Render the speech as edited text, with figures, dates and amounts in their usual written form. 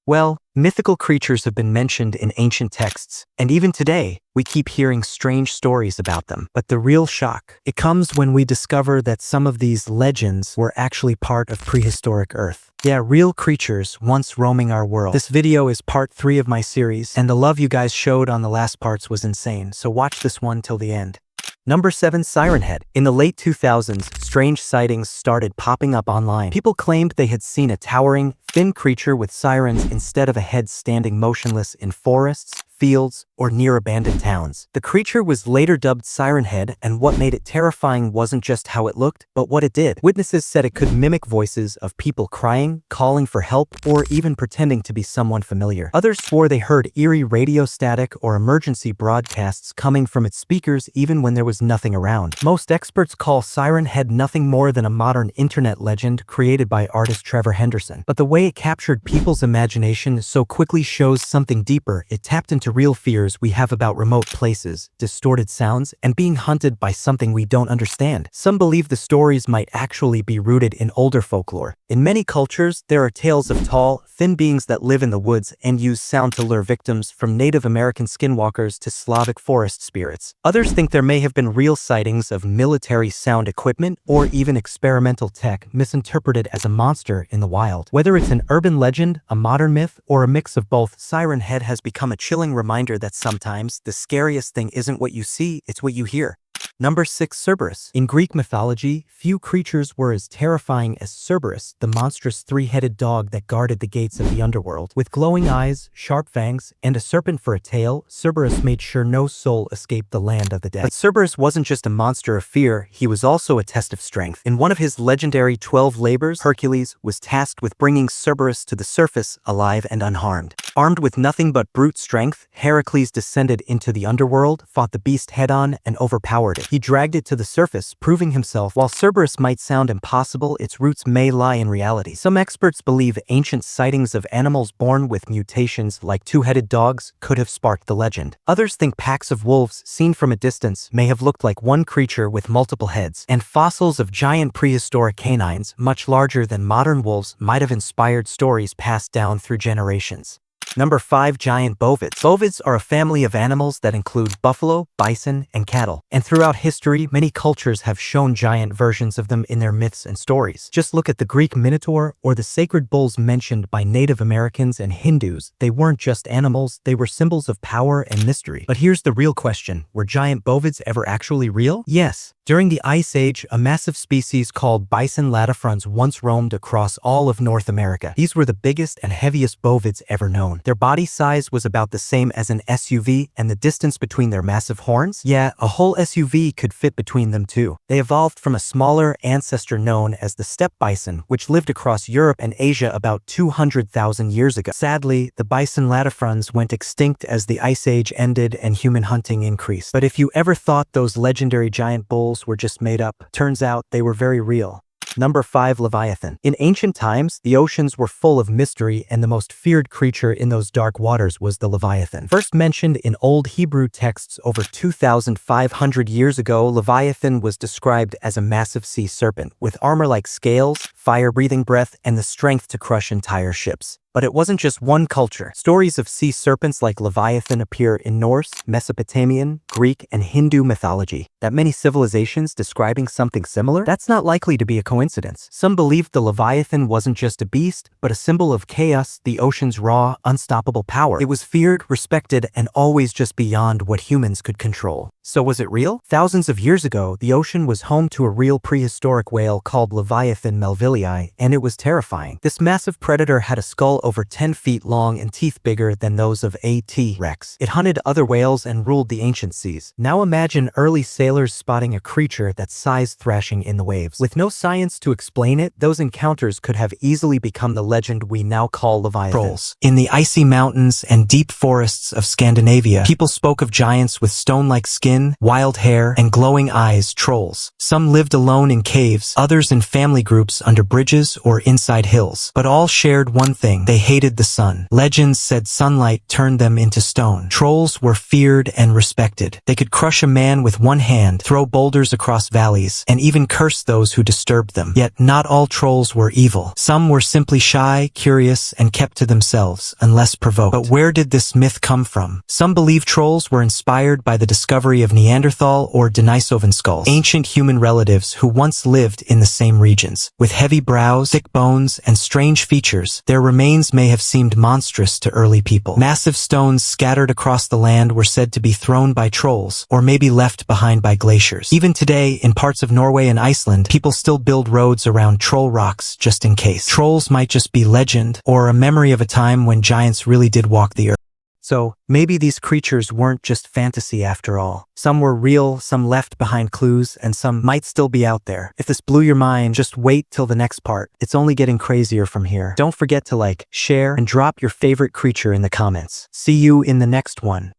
Well, mythical creatures have been mentioned in ancient texts, and even today, we keep hearing strange stories about them. But the real shock, it comes when we discover that some of these legends were actually part of prehistoric Earth. Yeah, real creatures once roaming our world. This video is part 3 of my series, and the love you guys showed on the last parts was insane, so watch this one till the end. Number 7. Siren Head. In the late 2000s, strange sightings started popping up online. People claimed they had seen a towering, thin creature with sirens instead of a head standing motionless in forests, fields, or near abandoned towns. The creature was later dubbed Siren Head, and what made it terrifying wasn't just how it looked, but what it did. Witnesses said it could mimic voices of people crying, calling for help, or even pretending to be someone familiar. Others swore they heard eerie radio static or emergency broadcasts coming from its speakers even when there was nothing around. Most experts call Siren Head nothing more than a modern internet legend created by artist Trevor Henderson. But the way it captured people's imagination so quickly shows something deeper. It tapped into real fears we have about remote places, distorted sounds, and being hunted by something we don't understand. Some believe the stories might actually be rooted in older folklore. In many cultures, there are tales of tall, thin beings that live in the woods and use sound to lure victims, from Native American skinwalkers to Slavic forest spirits. Others think there may have been real sightings of military sound equipment or even experimental tech misinterpreted as a monster in the wild. Whether it's an urban legend, a modern myth, or a mix of both, Siren Head has become a chilling reminder that sometimes the scariest thing isn't what you see, it's what you hear. Number 6. Cberus. In Greek mythology, few creatures were as terrifying as Cberus, the monstrous three-headed dog that guarded the gates of the underworld. With glowing eyes, sharp fangs, and a serpent for a tail, Cberus made sure no soul escaped the land of the dead. But Cberus wasn't just a monster of fear, he was also a test of strength. In one of his legendary 12 labors, Hercules was tasked with bringing Cberus to the surface alive and unharmed. Armed with nothing but brute strength, Heracles descended into the underworld, fought the beast head-on, and overpowered it. He dragged it to the surface, proving himself. While Cberus might sound impossible, its roots may lie in reality. Some experts believe ancient sightings of animals born with mutations like two-headed dogs could have sparked the legend. Others think packs of wolves, seen from a distance, may have looked like one creature with multiple heads. And fossils of giant prehistoric canines, much larger than modern wolves, might have inspired stories passed down through generations. Number 5. Giant bovids. Bovids are a family of animals that include buffalo, bison, and cattle. And throughout history, many cultures have shown giant versions of them in their myths and stories. Just look at the Greek Minotaur or the sacred bulls mentioned by Native Americans and Hindus. They weren't just animals, they were symbols of power and mystery. But here's the real question. Were giant bovids ever actually real? Yes. During the Ice Age, a massive species called Bison latifrons once roamed across all of North America. These were the biggest and heaviest bovids ever known. Their body size was about the same as an SUV, and the distance between their massive horns? Yeah, a whole SUV could fit between them too. They evolved from a smaller ancestor known as the steppe bison, which lived across Europe and Asia about 200,000 years ago. Sadly, the Bison latifrons went extinct as the Ice Age ended and human hunting increased. But if you ever thought those legendary giant bulls were just made up, turns out they were very real. Number 5. Leviathan. In ancient times, the oceans were full of mystery, and the most feared creature in those dark waters was the Leviathan. First mentioned in Old Hebrew texts over 2,500 years ago, Leviathan was described as a massive sea serpent with armor like scales, fire-breathing breath, and the strength to crush entire ships. But it wasn't just one culture. Stories of sea serpents like Leviathan appear in Norse, Mesopotamian, Greek, and Hindu mythology. That many civilizations describing something similar? That's not likely to be a coincidence. Some believed the Leviathan wasn't just a beast, but a symbol of chaos, the ocean's raw, unstoppable power. It was feared, respected, and always just beyond what humans could control. So was it real? Thousands of years ago, the ocean was home to a real prehistoric whale called Leviathan melvillei, and it was terrifying. This massive predator had a skull over 10 feet long and teeth bigger than those of a T-Rex. It hunted other whales and ruled the ancient seas. Now imagine early sailors spotting a creature that size thrashing in the waves. With no science to explain it, those encounters could have easily become the legend we now call Leviathan. Trolls. In the icy mountains and deep forests of Scandinavia, people spoke of giants with stone-like skin, wild hair, and glowing eyes, trolls. Some lived alone in caves, others in family groups under bridges or inside hills. But all shared one thing. they hated the sun. Legends said sunlight turned them into stone. Trolls were feared and respected. They could crush a man with one hand, throw boulders across valleys, and even curse those who disturbed them. Yet not all trolls were evil. Some were simply shy, curious, and kept to themselves, unless provoked. But where did this myth come from? Some believe trolls were inspired by the discovery of Neanderthal or Denisovan skulls, ancient human relatives who once lived in the same regions. With heavy brows, thick bones, and strange features, their remains may have seemed monstrous to early people. Massive stones scattered across the land were said to be thrown by trolls, or maybe left behind by glaciers. Even today, in parts of Norway and Iceland, people still build roads around troll rocks just in case. Trolls might just be legend, or a memory of a time when giants really did walk the earth. So, maybe these creatures weren't just fantasy after all. Some were real, some left behind clues, and some might still be out there. If this blew your mind, just wait till the next part. It's only getting crazier from here. Don't forget to like, share, and drop your favorite creature in the comments. See you in the next one.